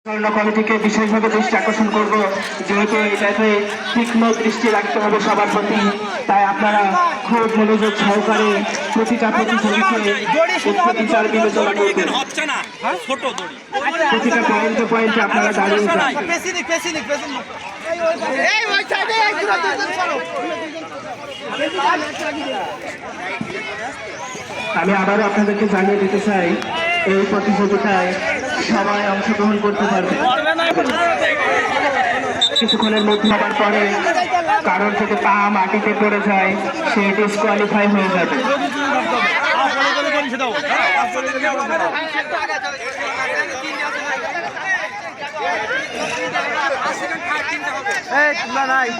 পরিচালনা কমিটিকে বিশেষভাবে দৃষ্টি আকর্ষণ করব, যেহেতু এটাতে তীক্ষ্ণ দৃষ্টি রাখতে হবে সবার প্রতি। তাই আপনারা খুব মনোযোগ সহকারে প্রতিটা প্রতিযোগীকে বিচার বিবেচনা করবেন। প্রতিটা পয়েন্টে পয়েন্টে আপনারা দাঁড়িয়ে যান। আমি আবারও আপনাদেরকে জানিয়ে দিতে চাই, এই প্রতিযোগিতায় সবাই অংশগ্রহণ করতে পারবে। কিছুক্ষণের মধ্যে হবার পরে কারোর যদি পা মাটিতে পড়ে যায়, সে ডিসকোয়ালিফাই হয়ে যাবে।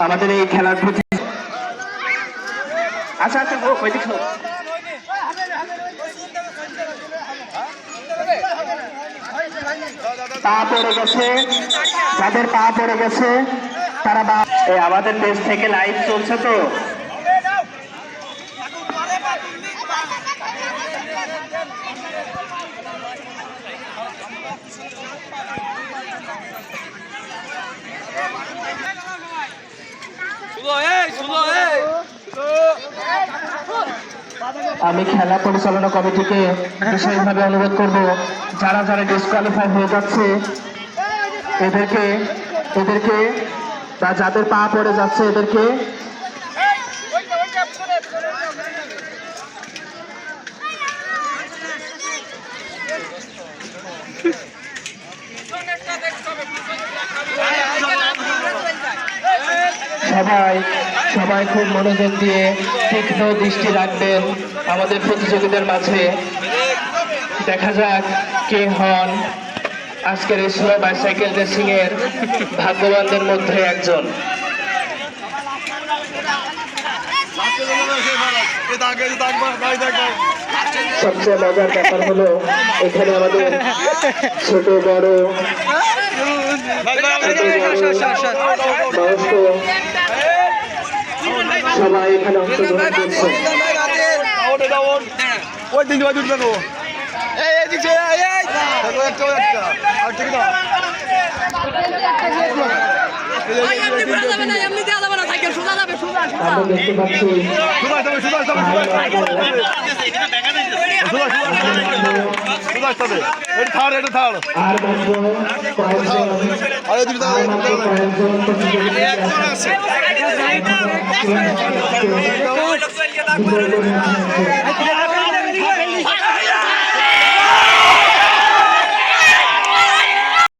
আমাদের এই খেলার প্রতি আচ্ছা আচ্ছা পা পড়ে গেছে, যাদের পা পড়ে গেছে তারা আমাদের দেশ থেকে লাইভ চলছে তো, আমি খেলা পরিচালনা কমিটিকে বিশেষভাবে অনুরোধ করব, যারা যারা ডিসকোয়ালিফাই হয়ে যাচ্ছে এদেরকে বা যাদের পা পড়ে যাচ্ছে এদেরকে সবাই খুব মনোযোগ দিয়ে তীক্ষ্ণ দৃষ্টি রাখবেন আমাদের প্রতিযোগীদের মাঝে। দেখা যাক কে হন আজকের এই স্লো বাইসাইকেল রেসিং এর ভাগ্যবানদের মধ্যে একজন। সবচেয়ে মজার ব্যাপার হলো এখানে আমাদের ছোট বড় সবাই এখানে অংশগ্রহণ করছে। আমরা দেখতে পাচ্ছি আর মাত্র